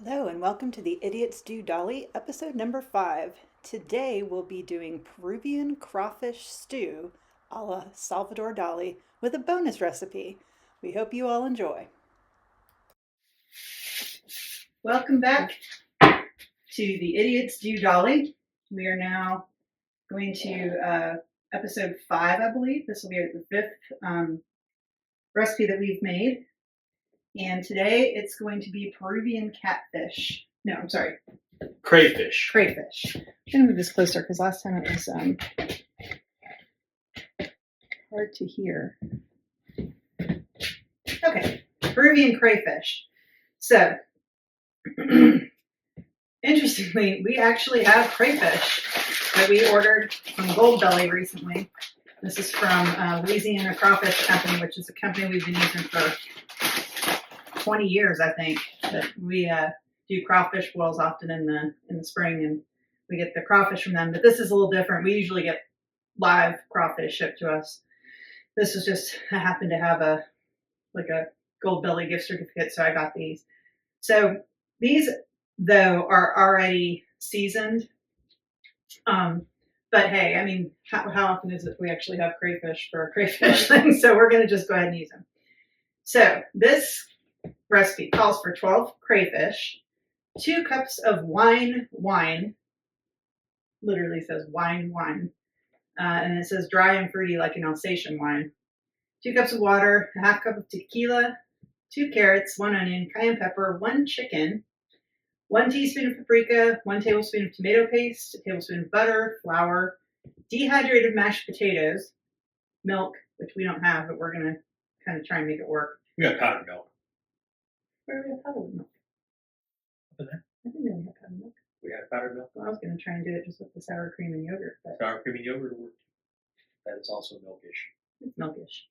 Hello and welcome to the Idiots Do Dolly, episode number 5. Today we'll be doing Peruvian crawfish stew a la Salvador Dali with a bonus recipe. We hope you all enjoy. Welcome back to the Idiots Do Dolly. We are now going to episode 5, I believe. This will be the 5th recipe that we've made. And today it's going to be Peruvian catfish. No, I'm sorry. Crayfish. Crayfish. I'm going to move this closer because last time it was hard to hear. Okay, Peruvian crayfish. So, interestingly, we actually have crayfish that we ordered from Gold Belly recently. This is from Louisiana Crawfish Company, which is a company we've been using for 20 years, I think. That we do crawfish boils often in the spring, and we get the crawfish from them. But this is a little different. We usually get live crawfish shipped to us. This is just, I happen to have a Gold Belly gift certificate, so I got these. So these, though, are already seasoned. But hey, I mean, how often is it we actually have crayfish for a crayfish thing? So we're going to just go ahead and use them. So this recipe calls for 12 crayfish, 2 cups of wine, literally says wine, and it says dry and fruity like an Alsatian wine, 2 cups of water, a half cup of tequila, 2 carrots, 1 onion, cayenne pepper, 1 chicken, 1 teaspoon of paprika, 1 tablespoon of tomato paste, a tablespoon of butter, flour, dehydrated mashed potatoes, milk, which we don't have, but we're going to kind of try and make it work. We got powdered milk. Where do we have powdered milk? Up in there. I didn't know we had powdered milk. We had powdered milk. Well, I was going to try and do it just with the sour cream and yogurt. But sour cream and yogurt worked. That is also milkish. it's milkish.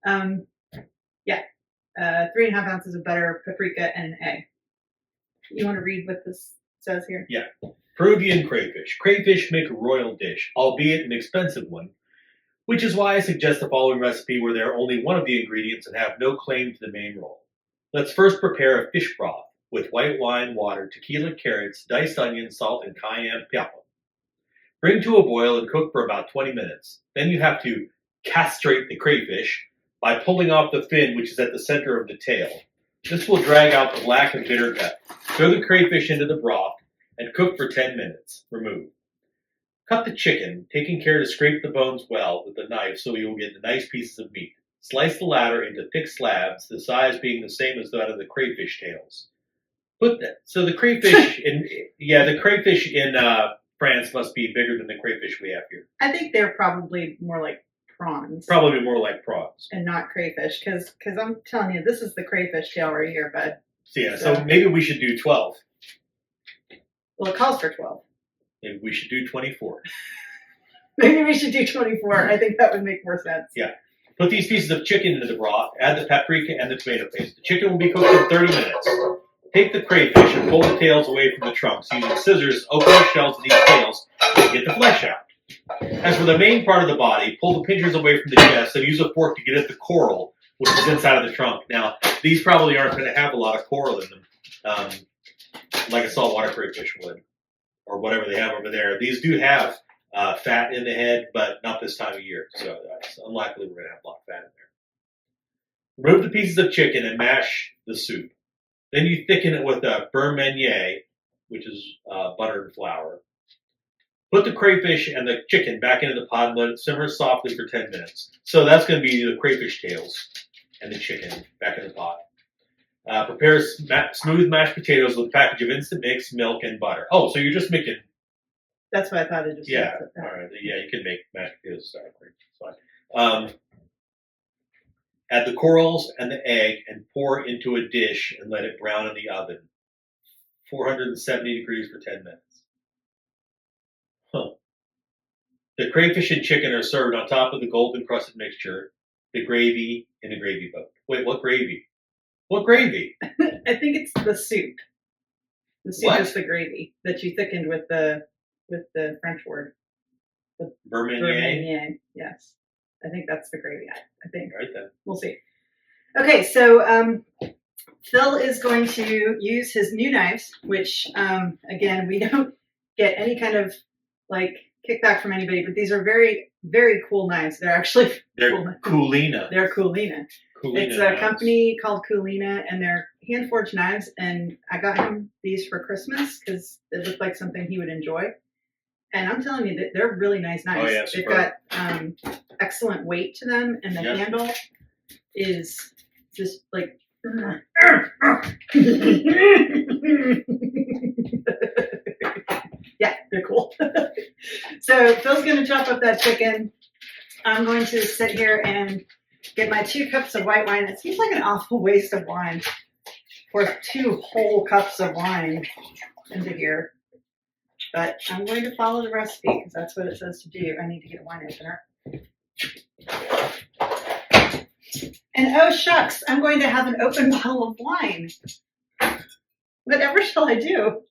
3.5 ounces of butter, paprika, and an egg. You want to read what this says here? Yeah. Peruvian crayfish. Crayfish make a royal dish, albeit an expensive one, which is why I suggest the following recipe where they are only one of the ingredients and have no claim to the main role. Let's first prepare a fish broth with white wine, water, tequila, carrots, diced onion, salt, and cayenne pepper. Bring to a boil and cook for about 20 minutes. Then you have to castrate the crayfish by pulling off the fin, which is at the center of the tail. This will drag out the black and bitter gut. Throw the crayfish into the broth and cook for 10 minutes. Remove. Cut the chicken, taking care to scrape the bones well with a knife so you will get the nice pieces of meat. Slice the latter into thick slabs, the size being the same as that of the crayfish tails. The crayfish in France must be bigger than the crayfish we have here. I think they're probably more like prawns. Probably more like prawns. And not crayfish, because I'm telling you, this is the crayfish tail right here, bud. So maybe we should do 12. Well, it calls for 12. Maybe we should do 24. Maybe we should do 24. I think that would make more sense. Yeah. Put these pieces of chicken into the broth, add the paprika and the tomato paste. The chicken will be cooked in 30 minutes. Take the crayfish and pull the tails away from the trunks. Using scissors, open the shells of these tails and get the flesh out. As for the main part of the body, pull the pinchers away from the chest and use a fork to get at the coral, which is inside of the trunk. Now, these probably aren't going to have a lot of coral in them, like a saltwater crayfish would, or whatever they have over there. These do have fat in the head, but not this time of year, so it's unlikely we're going to have a lot of fat in there. Remove the pieces of chicken and mash the soup. Then you thicken it with a beurre meunier, which is butter and flour. Put the crayfish and the chicken back into the pot and let it simmer softly for 10 minutes. So that's going to be the crayfish tails and the chicken back in the pot. Prepare smooth mashed potatoes with a package of instant mix, milk, and butter. Oh, so you're just making... That's what I thought it just was. Yeah, all right. Yeah, you can make mashed potatoes. Sorry, it's fine. Add the corals and the egg and pour into a dish and let it brown in the oven. 470 degrees for 10 minutes. Huh. The crayfish and chicken are served on top of the golden crusted mixture, the gravy in a gravy boat. Wait, what gravy? What gravy? I think it's the soup. The soup is the gravy that you thickened with the French word. The beurre meunier? Yes. I think that's the gravy. I think. Right then. We'll see. Okay, so Phil is going to use his new knives, which, again, we don't get any kind of like kickback from anybody, but these are very, very cool knives. They're actually They're Coolina. They're Coolina. It's a company called Coolina, and they're hand-forged knives, and I got him these for Christmas because it looked like something he would enjoy. And I'm telling you, that they're really nice knives. Oh, yeah, they've got excellent weight to them, and the handle is just like... Yeah, they're cool. So Phil's going to chop up that chicken. I'm going to sit here and get my 2 cups of white wine. It seems like an awful waste of wine for 2 whole cups of wine into here. But I'm going to follow the recipe because that's what it says to do. I need to get a wine opener. And oh shucks, I'm going to have an open bottle of wine. Whatever shall I do?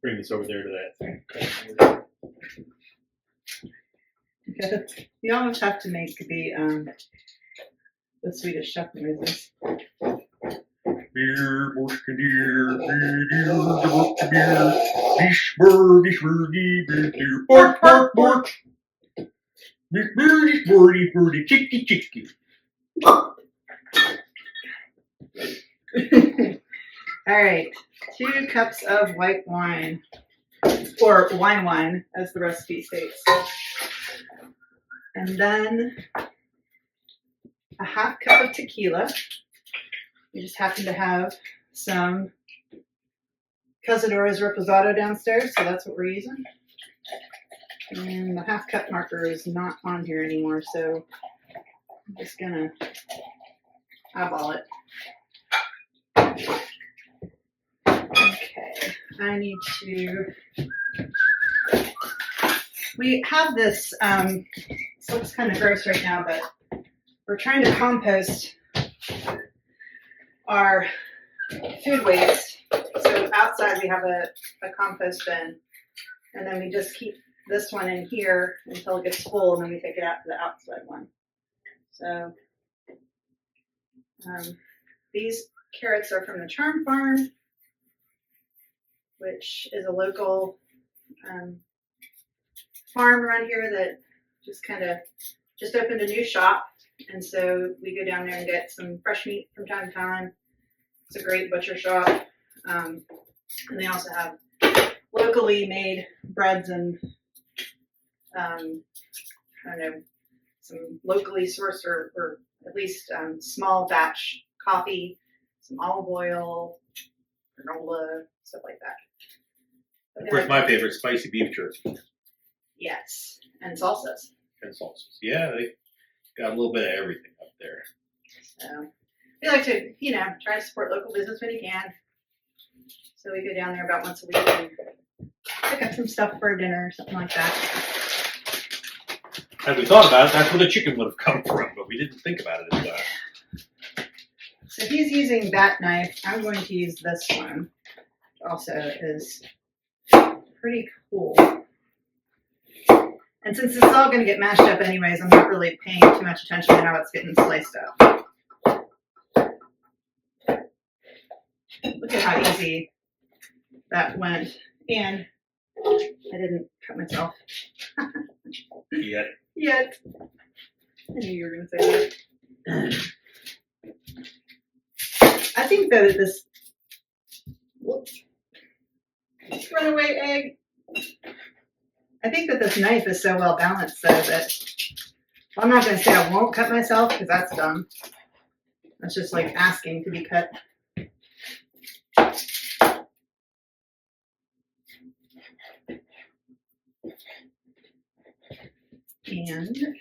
Bring this over there to that thing. Okay. You almost have to make the Swedish chef noises. Beer, Borskadier, beer, Fish, birdie, beer, bark, bark, bark. Birdie, chicky, chicky. All right, 2 cups of white wine, or wine, as the recipe states. And then a half cup of tequila. We just happen to have some Cazadores Reposado downstairs, so that's what we're using. And the half cup marker is not on here anymore, so I'm just gonna eyeball it. Okay, I need to... We have this, this looks kind of gross right now, but we're trying to compost our food waste. So outside we have a compost bin, and then we just keep this one in here until it gets full, and then we take it out to the outside one. So these carrots are from the Charm Farm, which is a local farm around here that just opened a new shop. And so we go down there and get some fresh meat from time to time. It's a great butcher shop. And they also have locally made breads and, some locally sourced or at least small batch coffee, some olive oil, granola, stuff like that. Of course, my favorite, spicy beef jerky. Yes, and salsas. And salsas. Yeah, they got a little bit of everything up there. So we like to, try to support local business when you can. So we go down there about once a week and pick up some stuff for dinner or something like that. Had we thought about it, that's where the chicken would have come from, but we didn't think about it as well. So he's using that knife. I'm going to use this one. Also is pretty cool. And since it's all going to get mashed up anyways, I'm not really paying too much attention to how it's getting sliced up. Look at how easy that went. And I didn't cut myself. Yet. I knew you were going to say that. I think that this... Whoops. Runaway egg. I think that this knife is so well balanced though that I'm not going to say I won't cut myself because that's dumb. That's just like asking to be cut. And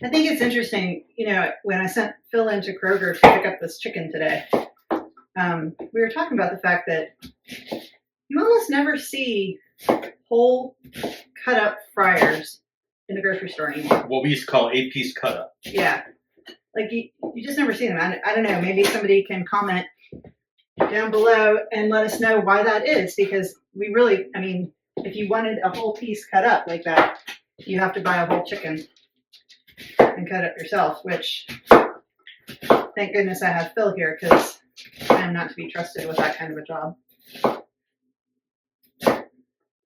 I think it's interesting, when I sent Phil into Kroger to pick up this chicken today, we were talking about the fact that you almost never see whole cut up fryers in the grocery store anymore. What we used to call 8-piece cut up. Yeah. Like you just never see them. I don't know. Maybe somebody can comment down below and let us know why that is, because we really, I mean, if you wanted a whole piece cut up like that, you have to buy a whole chicken and cut it yourself, which thank goodness I have Phil here, because I am not to be trusted with that kind of a job,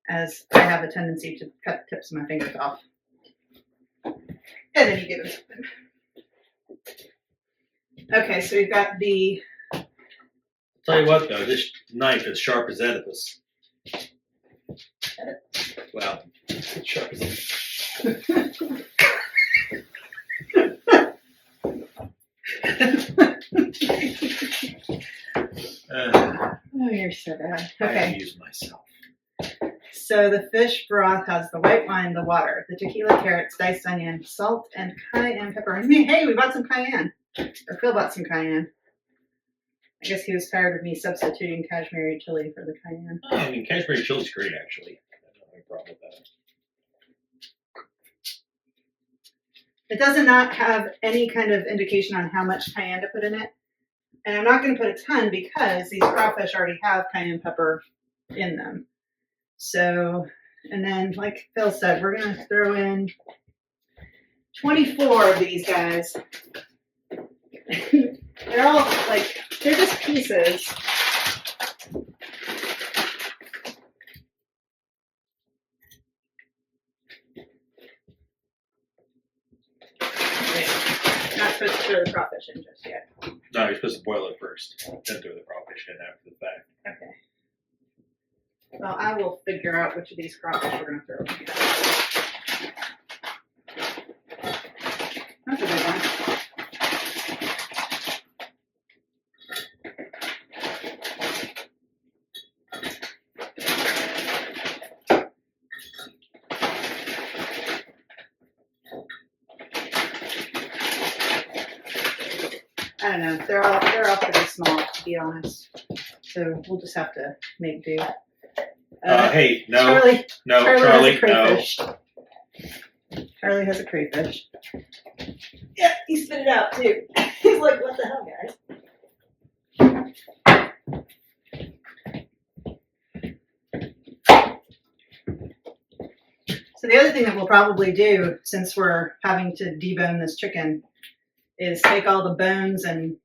as I have a tendency to cut the tips of my fingers off at any given time. Okay, so we've got the... Tell you what, though, this knife is sharp as Oedipus. Well, it's sharp as Oedipus. Oh, you're so bad. I Okay. amuse myself. So the fish broth has the white wine, the water, the tequila, carrots, diced onion, salt, and cayenne pepper. And hey, we bought some cayenne. Or Phil bought some cayenne. I guess he was tired of me substituting cashmere chili for the cayenne. Oh, I mean, cashmere chili's great, actually. I don't have a problem with that. It does not have any kind of indication on how much cayenne to put in it. And I'm not going to put a ton because these crawfish already have cayenne pepper in them. So, and then like Phil said, we're going to throw in 24 of these guys. They're all like, they're just pieces. Not supposed to throw the crawfish in just yet. No, you're supposed to boil it first, then throw the crawfish in after the fact. Okay. Well, I will figure out which of these crawfish we're going to throw in here. That's a good one. I don't know. They're all pretty small, to be honest. So we'll just have to make do. Hey, no, Charlie no, has a Charlie, no. crayfish. Charlie has a crayfish. Yeah, he spit it out too. He's like, "What the hell, guys?" So the other thing that we'll probably do, since we're having to debone this chicken, is take all the bones and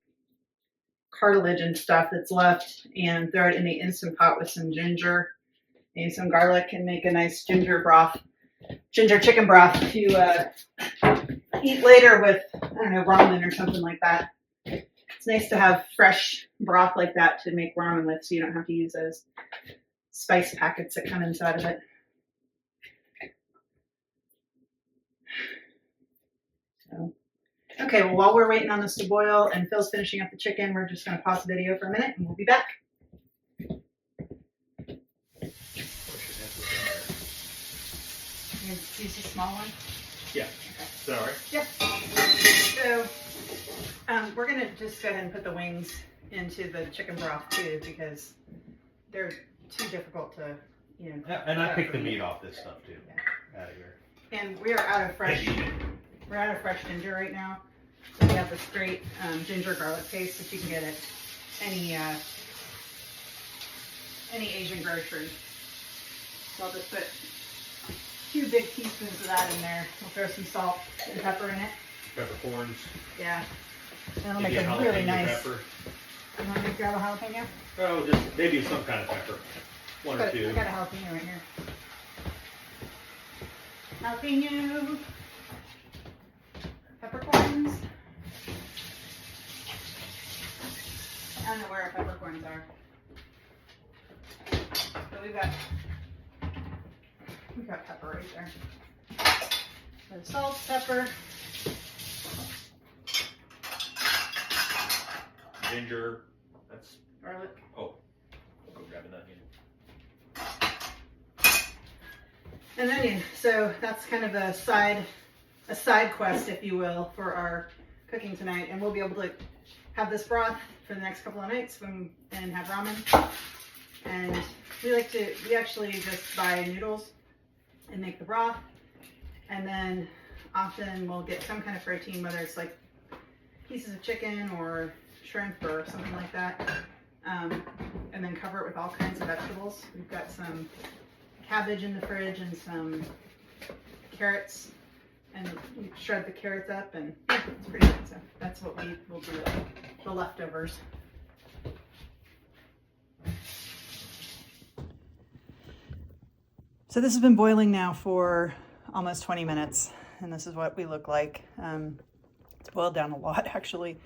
cartilage and stuff that's left and throw it in the Instant Pot with some ginger and some garlic and make a nice ginger chicken broth to eat later with, I don't know, ramen or something like that. It's nice to have fresh broth like that to make ramen with, so you don't have to use those spice packets that come inside of it. So. Okay, well, while we're waiting on this to boil and Phil's finishing up the chicken, we're just going to pause the video for a minute and we'll be back. You use the small one? Yeah. Okay. Is that all right? Yeah. So we're going to just go ahead and put the wings into the chicken broth too, because they're too difficult to, you know. Yeah, and I picked the meat off this stuff too. Yeah. Out of here. And we are out of fresh. We're out of fresh ginger right now. So we have this great ginger garlic paste that you can get at any Asian grocery. So I'll just put 2 big teaspoons of that in there. We'll throw some salt and pepper in it. Peppercorns. Yeah. That'll Maybe make a a really jalapeno nice. pepper. You want me to grab a jalapeno? Oh, just maybe some kind of pepper. One or two. I got a jalapeno right here. Jalapeno. Peppercorns. I don't know where our peppercorns are. So we've got pepper right there. So salt, pepper. Ginger. That's Garlic. oh. I'll go grab an onion. An onion. So that's kind of a side quest, if you will, for our cooking tonight, and we'll be able to have this broth for the next couple of nights and have ramen. And we actually just buy noodles and make the broth, and then often we'll get some kind of protein, whether it's like pieces of chicken or shrimp or something like that, and then cover it with all kinds of vegetables. We've got some cabbage in the fridge and some carrots, and we shred the carrots up, and yeah, it's pretty good. So that's what we will do with the leftovers. So this has been boiling now for almost 20 minutes, and this is what we look like. It's boiled down a lot actually,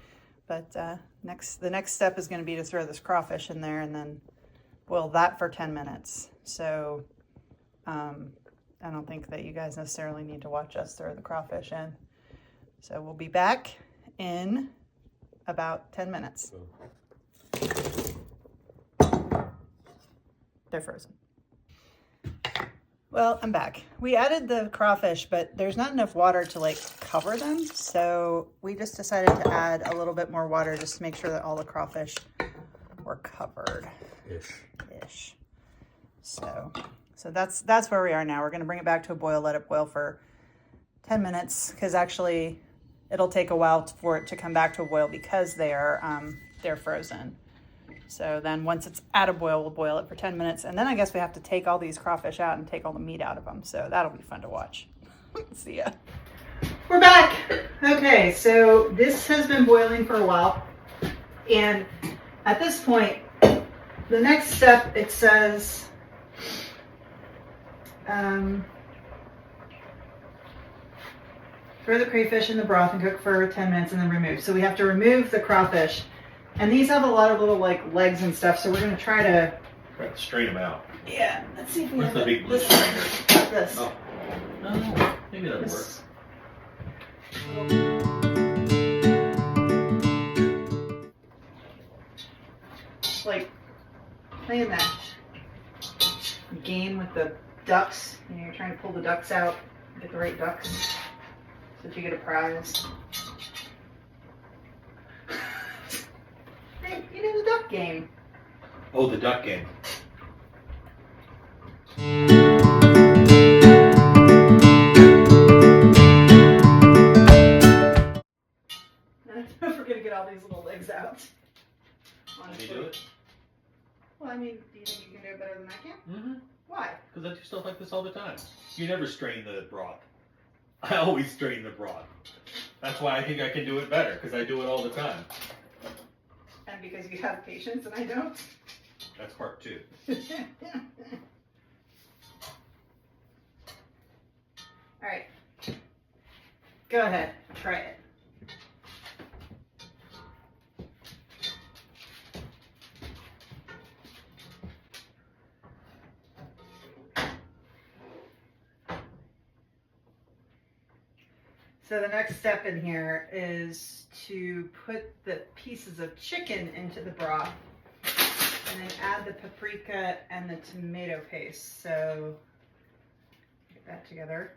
but the next step is going to be to throw this crawfish in there and then boil that for 10 minutes. So I don't think that you guys necessarily need to watch us throw the crawfish in. So we'll be back in about 10 minutes. They're frozen. Well, I'm back. We added the crawfish, but there's not enough water to like cover them. So we just decided to add a little bit more water just to make sure that all the crawfish were covered. Ish. So that's where we are now. We're going to bring it back to a boil, let it boil for 10 minutes, because actually it'll take a while for it to come back to a boil because they're frozen. So then once it's at a boil, we'll boil it for 10 minutes. And then I guess we have to take all these crawfish out and take all the meat out of them. So that'll be fun to watch. See ya. We're back. Okay, so this has been boiling for a while. And at this point, the next step, it says, throw the crayfish in the broth and cook for 10 minutes and then remove. So we have to remove the crawfish. And these have a lot of little like legs and stuff, so we're going to try to straighten them out. Yeah, let's see if we Where's have the big this. This. Oh. No, maybe that'll work. Like playing that game with the ducks. You know, you're trying to pull the ducks out, get the right ducks, so that you get a prize. You know, the duck game. Oh, the duck game. I don't know if we're going to get all these little legs out. Honestly. Can you do it? Well, I mean, do you think you can do it better than I can? Mm-hmm. Why? Because I do stuff like this all the time. You never strain the broth. I always strain the broth. That's why I think I can do it better, because I do it all the time. And because you have patience and I don't? That's part two. All right. Go ahead. Try it. So the next step in here is to put the pieces of chicken into the broth and then add the paprika and the tomato paste. So get that together.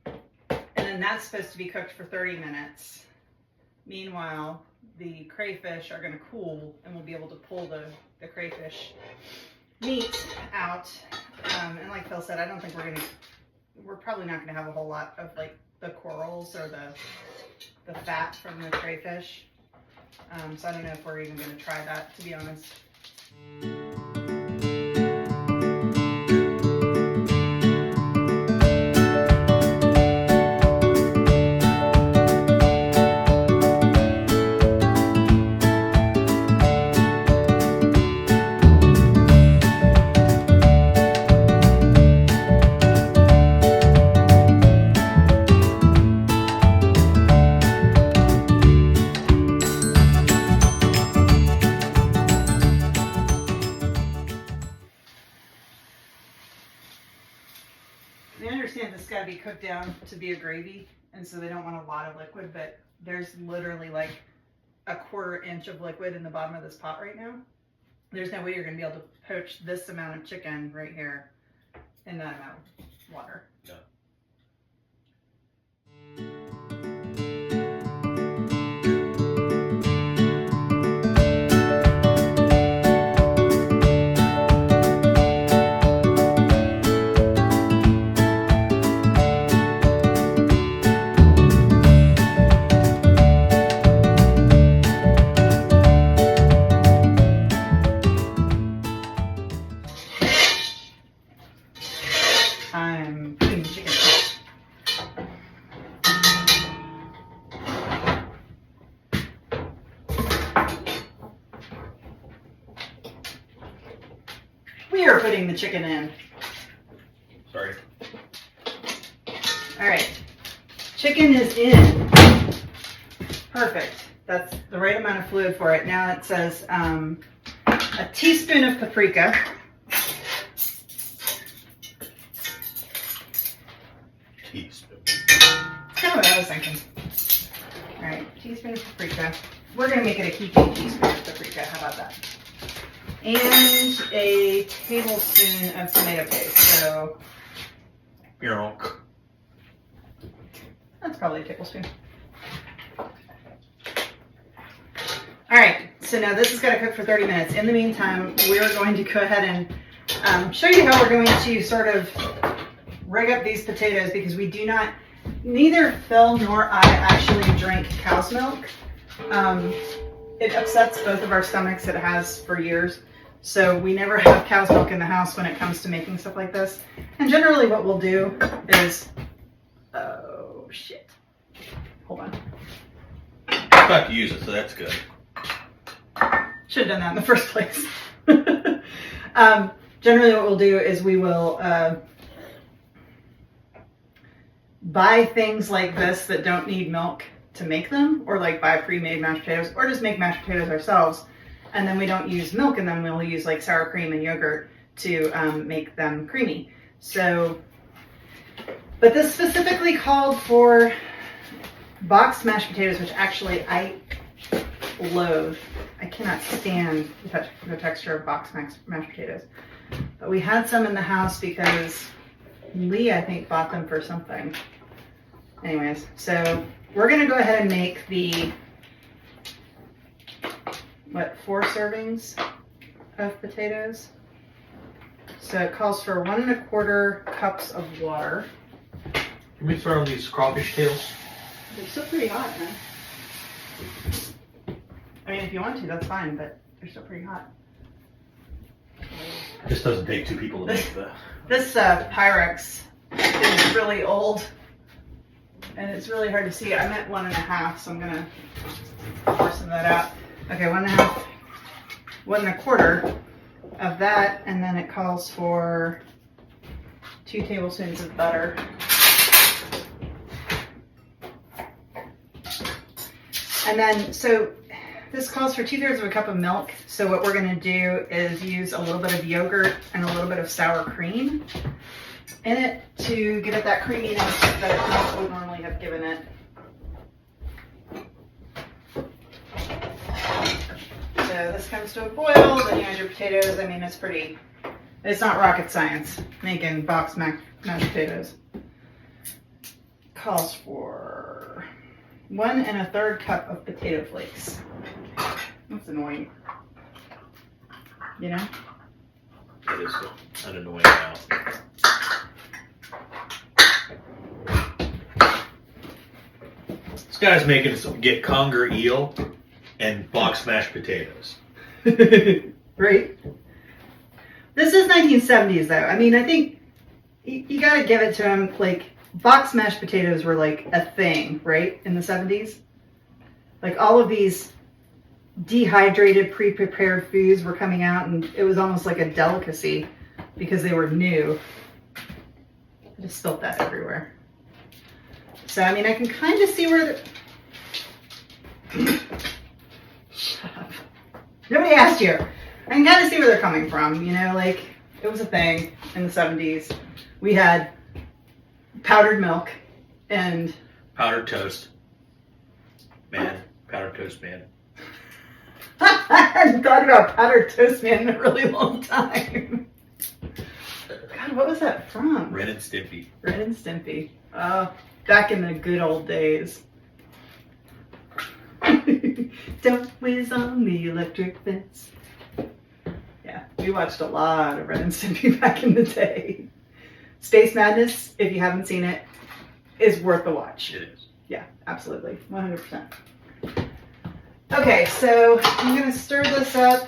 And then that's supposed to be cooked for 30 minutes. Meanwhile, the crayfish are going to cool and we'll be able to pull the crayfish meat out. And like Phil said, I don't think we're probably not going to have a whole lot of like the corals or the fat from the crayfish. So I don't know if we're even going to try that, to be honest. I understand this got to be cooked down to be a gravy, and so they don't want a lot of liquid, but there's literally like a 1/4 inch of liquid in the bottom of this pot right now. There's no way you're going to be able to poach this amount of chicken right here in that amount of water. No. I'm putting the chicken in. We are putting the chicken in. Sorry. All right. Chicken is in. Perfect. That's the right amount of fluid for it. Now it says a teaspoon of paprika. Teaspoon. That's kind of what I was thinking. All right, teaspoon of paprika. We're going to make it a heaping teaspoon of paprika. How about that? And a tablespoon of tomato paste. So that's probably a tablespoon. All right, so now this is going to cook for 30 minutes. In the meantime, we're going to go ahead and show you how we're going to sort of rig up these potatoes, because we do not, neither Phil nor I actually drink cow's milk. It upsets both of our stomachs. It has for years. So we never have cow's milk in the house when it comes to making stuff like this. And generally what we'll do is, oh shit, hold on. I'm about to use it, so that's good. Should have done that in the first place. Generally what we'll do is we will buy things like this that don't need milk to make them, or like buy pre-made mashed potatoes, or just make mashed potatoes ourselves. And then we don't use milk in them. We'll use like sour cream and yogurt to make them creamy. So, but this specifically called for boxed mashed potatoes, which actually I loathe. I cannot stand the texture of boxed mashed potatoes. But we had some in the house because Lee, I think, bought them for something. Anyways, so we're going to go ahead and make the 4 servings of potatoes. So it calls for 1 1/4 cups of water. Can we throw in these crawfish tails? They're still pretty hot, man. I mean, if you want to, that's fine, but they're still pretty hot. This doesn't take 2 people to make the... This Pyrex is really old, and it's really hard to see. I meant 1 1/2, so I'm going to portion that out. Okay, 1 1/2, 1 1/4 of that, and then it calls for 2 tablespoons of butter. And then, so this calls for 2/3 of a cup of milk. So what we're going to do is use a little bit of yogurt and a little bit of sour cream in it to give it that creaminess that milk would normally have given it. So this comes to a boil, then you add your potatoes. I mean, it's not rocket science making boxed mashed potatoes. Calls for 1 1/3 cup of potato flakes. That's annoying. You know? It is an annoying amount. This guy's making us get conger eel and boxed mashed potatoes. Right? This is 1970s, though. I mean, I think you gotta give it to him. Like, boxed mashed potatoes were like a thing, right? In the 70s. Like, all of these dehydrated, pre-prepared foods were coming out, and it was almost like a delicacy because they were new. I just spilt that everywhere. So, I mean, I can kind of see where Shut up. Nobody asked you. I can kind of see where they're coming from. You know, like, it was a thing in the 70s. We had powdered milk and... Powdered toast. Man. Powdered toast man. I hadn't thought about powdered toast man in a really long time. God, what was that from? Ren and Stimpy. Ren and Stimpy. Oh, back in the good old days. Don't whiz on the electric fence. Yeah, we watched a lot of Ren and Stimpy back in the day. Space Madness, if you haven't seen it, is worth the watch. It is. Yeah, absolutely. 100%. Okay, so I'm going to stir this up.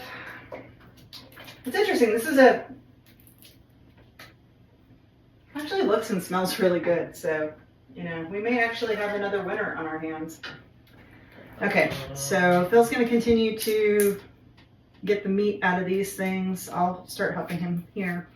It's interesting. This is actually looks and smells really good. So, you know, we may actually have another winner on our hands. Okay, so Phil's going to continue to get the meat out of these things. I'll start helping him here.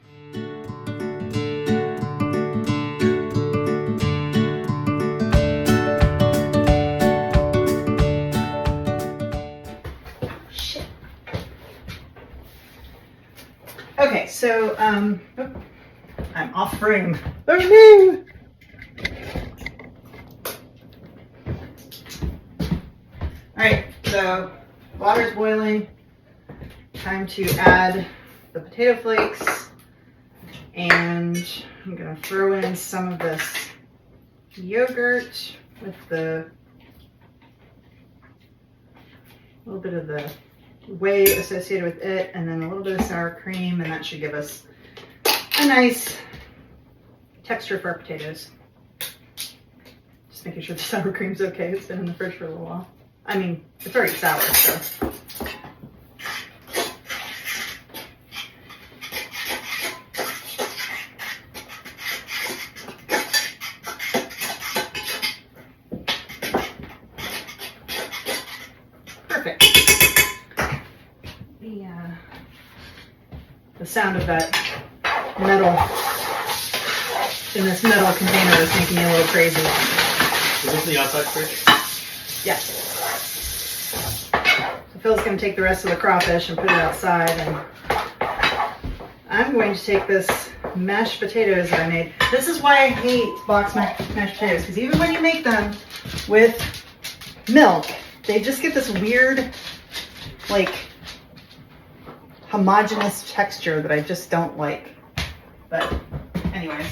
Okay, so I'm off frame. Oh no! Alright, so water's boiling. Time to add the potato flakes. And I'm gonna throw in some of this yogurt with the little bit of the whey associated with it, and then a little bit of sour cream, and that should give us a nice texture for our potatoes. Just making sure the sour cream's okay. It's been in the fridge for a little while. I mean, it's already sour, so. Perfect. The sound of that metal in this metal container is making me a little crazy. Is this the outside fridge? Yes. So Phil's going to take the rest of the crawfish and put it outside, and I'm going to take this mashed potatoes that I made. This is why I hate box mashed potatoes, because even when you make them with milk, they just get this weird, like, homogeneous texture that I just don't like. But anyways,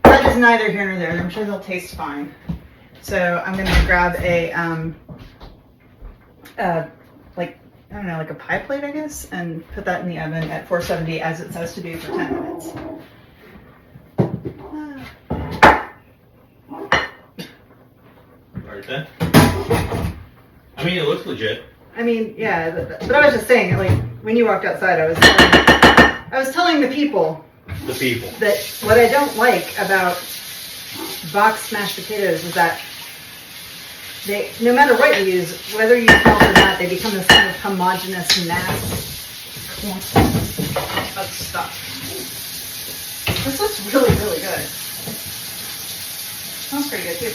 that is neither here nor there. I'm sure they'll taste fine. So I'm gonna grab a like, I don't know, like a pie plate, I guess, and put that in the oven at 470 as it says to do for 10 minutes. Alright then. I mean, it looks legit. I mean, yeah, but I was just saying, like, when you walked outside, I was telling the people that what I don't like about boxed mashed potatoes is that they, no matter what you use, whether you melt or not, they become this kind of homogeneous mass of stuff. This looks really, really good. Smells pretty good too.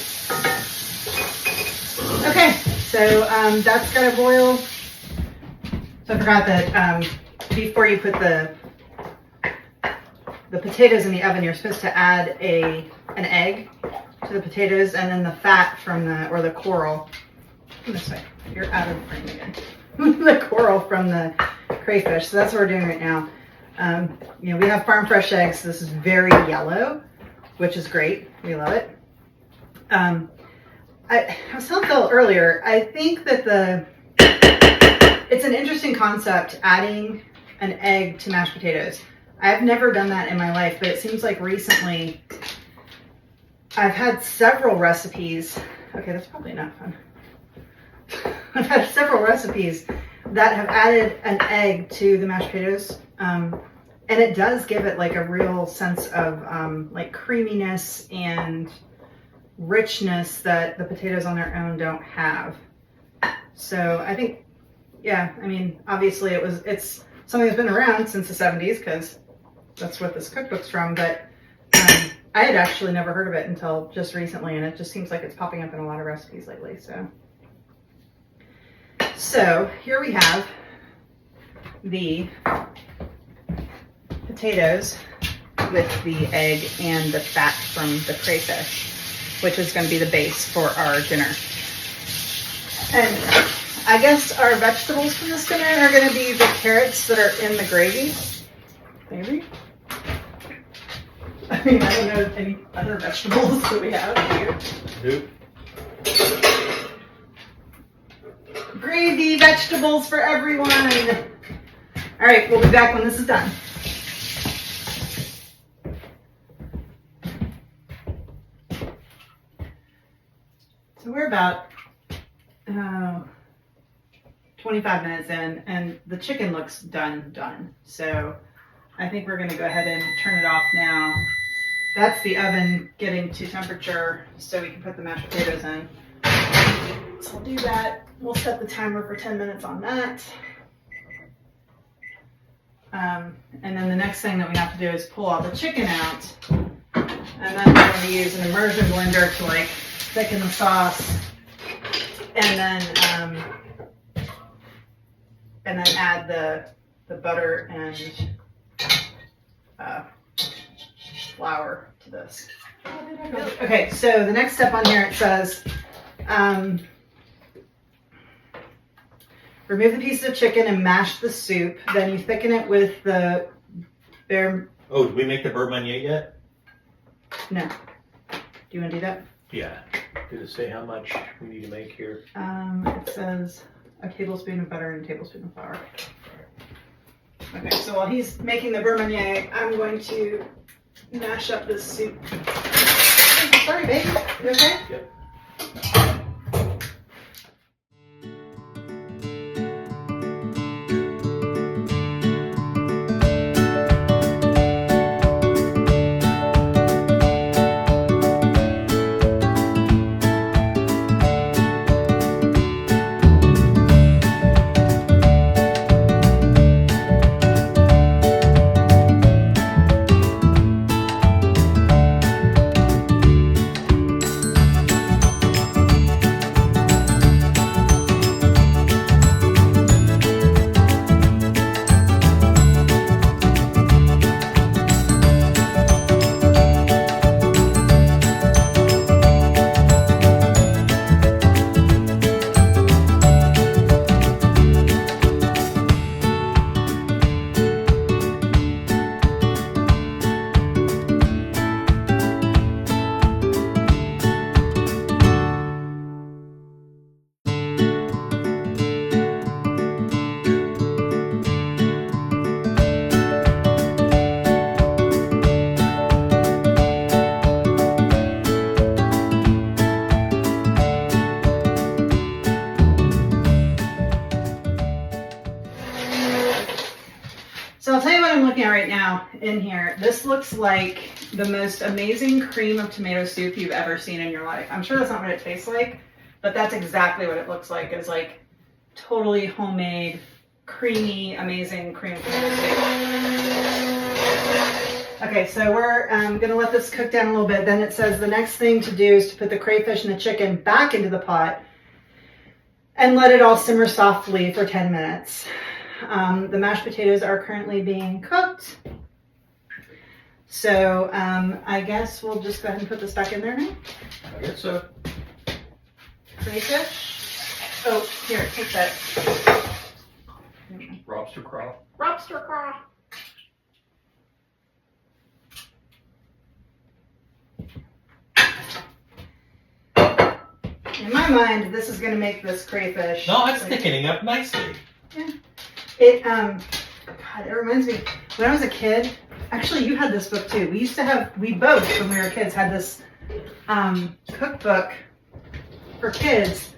Okay, so that's gotta boil. So I forgot that before you put the potatoes in the oven, you're supposed to add an egg to the potatoes, and then the fat from the coral. This way, you're out of the frame again. The coral from the crayfish. So that's what we're doing right now. You know, we have farm fresh eggs. So this is very yellow, which is great. We love it. I was telling Phil earlier, I think that it's an interesting concept, adding an egg to mashed potatoes. I've never done that in my life, but it seems like recently I've had several recipes. Okay, that's probably enough. I've had several recipes that have added an egg to the mashed potatoes. And it does give it like a real sense of like creaminess and richness that the potatoes on their own don't have. So I think, yeah, I mean, obviously it's something that's been around since the 70s, because that's what this cookbook's from, but I had actually never heard of it until just recently, and it just seems like it's popping up in a lot of recipes lately. So here we have the potatoes with the egg and the fat from the crayfish, which is going to be the base for our dinner. And I guess our vegetables for this dinner are going to be the carrots that are in the gravy. Maybe. I mean, I don't know any other vegetables that we have here. Nope. Gravy, vegetables for everyone. All right, we'll be back when this is done. So we're about 25 minutes in, and the chicken looks done. So I think we're going to go ahead and turn it off now that's the oven getting to temperature so we can put the mashed potatoes in. So we'll do that. We'll set the timer for 10 minutes on that. And then the next thing that we have to do is pull all the chicken out. And then we're going to use an immersion blender to like thicken the sauce. And then add the butter and flour to this. Okay, so the next step on here, it says remove the pieces of chicken and mash the soup. Then you thicken it with the bear. Oh, did we make the beurre beignet yet? No. Do you want to do that? Yeah. Did it say how much we need to make here? It says a tablespoon of butter and a tablespoon of flour. Okay, so while he's making the beurre beignet, I'm going to mash up this soup. Sorry, babe. You okay? Yep. So I'll tell you what I'm looking at right now in here. This looks like the most amazing cream of tomato soup you've ever seen in your life. I'm sure that's not what it tastes like, but that's exactly what it looks like. It's like totally homemade, creamy, amazing cream of tomato soup. Okay, so we're gonna let this cook down a little bit. Then it says the next thing to do is to put the crayfish and the chicken back into the pot and let it all simmer softly for 10 minutes. The mashed potatoes are currently being cooked. So I guess we'll just go ahead and put this back in there now. I guess so. Crayfish. Oh, here, take that. Lobster craw. Lobster craw. In my mind, this is going to make this crayfish. No, it's thickening up nicely. Yeah. It God, it reminds me when I was a kid. Actually, you had this book too. We both, when we were kids, had this cookbook for kids.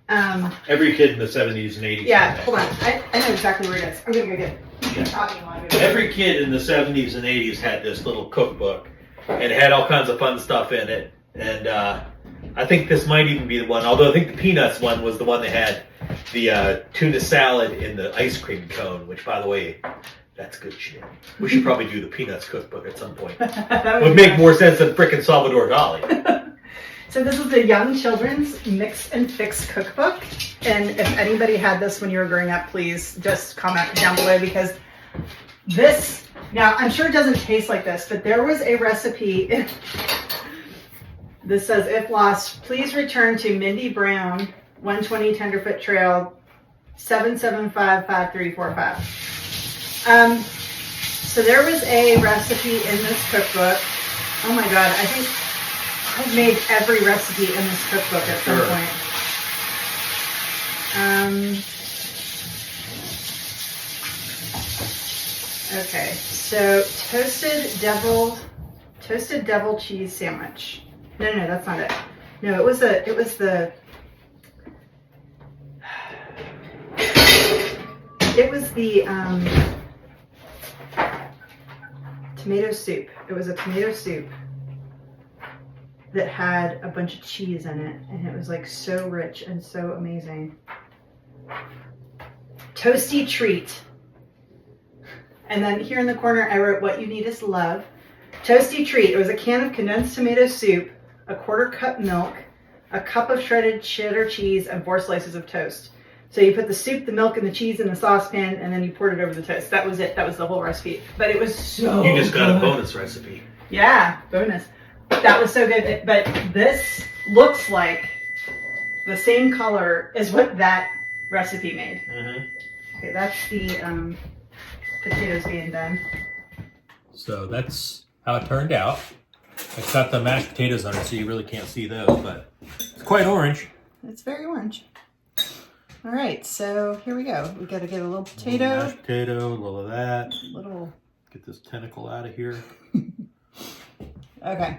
Every kid in the 70s and 80s. Yeah, hold on. I know exactly where it is. I'm gonna go get it. Keep talking while I go. Every kid in the 70s and 80s had this little cookbook, and it had all kinds of fun stuff in it. And I think this might even be the one, although I think the Peanuts one was the one that had the tuna salad in the ice cream cone, which, by the way, that's good shit. We should probably do the Peanuts cookbook at some point. Would make more sense than frickin' Salvador Dali. So this is the Young Children's Mix and Fix Cookbook. And if anybody had this when you were growing up, please just comment down below, because this, now I'm sure it doesn't taste like this, but there was a recipe. This says, if lost, please return to Mindy Brown, 120 Tenderfoot Trail, 7755345. So there was a recipe in this cookbook. Oh my God, I think I've made every recipe in this cookbook at some point. Okay, so toasted devil cheese sandwich. No, that's not it. No, it was the tomato soup. It was a tomato soup that had a bunch of cheese in it, and it was like so rich and so amazing. Toasty treat. And then here in the corner, I wrote, what you need is love. Toasty treat. It was a can of condensed tomato soup, a 1/4 cup milk, a cup of shredded cheddar cheese, and 4 slices of toast. So you put the soup, the milk, and the cheese in the saucepan, and then you poured it over the toast. That was it. That was the whole recipe. But it was so You just got a good. bonus recipe. Yeah, bonus. That was so good. But this looks like the same color as what that recipe made. Mm-hmm. Okay, that's the potatoes being done. So that's how it turned out. It's got the mashed potatoes on it, so you really can't see those, but it's quite orange. It's very orange. All right, so here we go. We got to get a little A potato. little mashed potato, a little of that. Little. Get this tentacle out of here. Okay,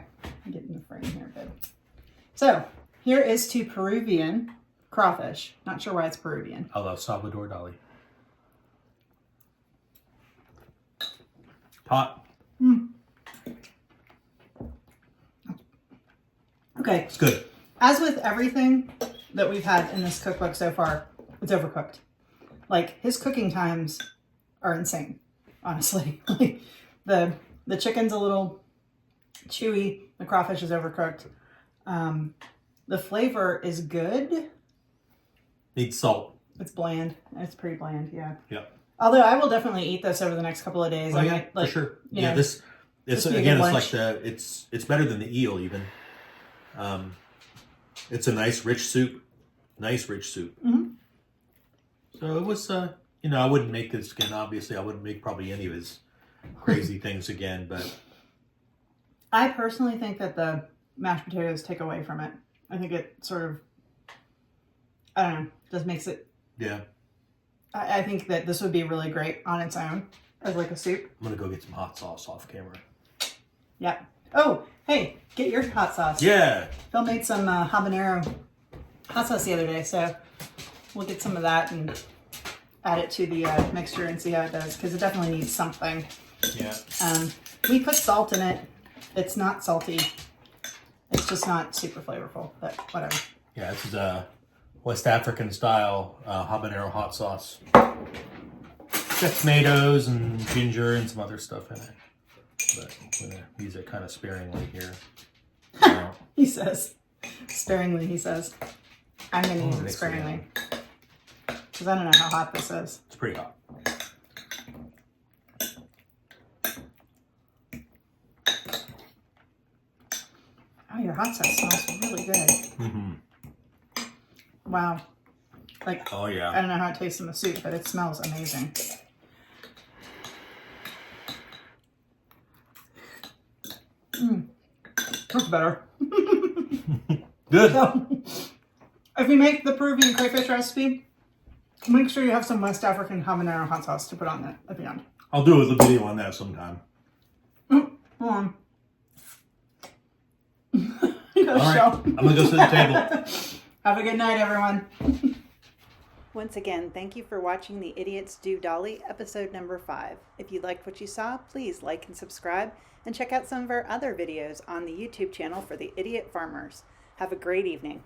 get in the frame here, good. So here is to Peruvian crawfish. Not sure why it's Peruvian. I love Salvador Dali. Hot. Okay, It's good. as with everything that we've had in this cookbook so far, it's overcooked. Like, his cooking times are insane, honestly. Like, the chicken's a little chewy, the crawfish is overcooked. The flavor is good. Needs salt. It's bland. It's pretty bland, yeah. Yep. Although I will definitely eat this over the next couple of days. Oh, I yeah, might, like, for sure. you Yeah, know, it's just be a again, good it's lunch. like it's better than the eel even. It's a nice rich soup. Nice rich soup. Mm-hmm. So it was, I wouldn't make this again. Obviously, I wouldn't make probably any of his crazy things again. But I personally think that the mashed potatoes take away from it. I think it sort of, I don't know, just makes it. yeah, I think that this would be really great on its own as like a soup. I'm gonna go get some hot sauce off camera. Yeah. Oh, hey, get your hot sauce. Yeah. Phil made some habanero hot sauce the other day, so we'll get some of that and add it to the mixture and see how it does, because it definitely needs something. Yeah. We put salt in it. It's not salty. It's just not super flavorful, but whatever. Yeah, this is a West African style habanero hot sauce. Got tomatoes and ginger and some other stuff in it. But I'm going to use it kind of sparingly here. He says. Sparingly, he says. I'm going to use it mix it sparingly. Because I don't know how hot this is. It's pretty hot. Oh, your hot sauce smells really good. Mm-hmm. Wow. Like, Oh, yeah. I don't know how it tastes in the soup, but it smells amazing. That's better. Good. So, if you make the Peruvian crayfish recipe, make sure you have some West African habanero hot sauce to put on it at the end. I'll do a video on that sometime. Hold on. All right. I'm going to go sit at the table. Have a good night, everyone. Once again, thank you for watching the Idiots Do Dolly, episode number 5. If you liked what you saw, please like and subscribe, and check out some of our other videos on the YouTube channel for the Idiot Farmers. Have a great evening.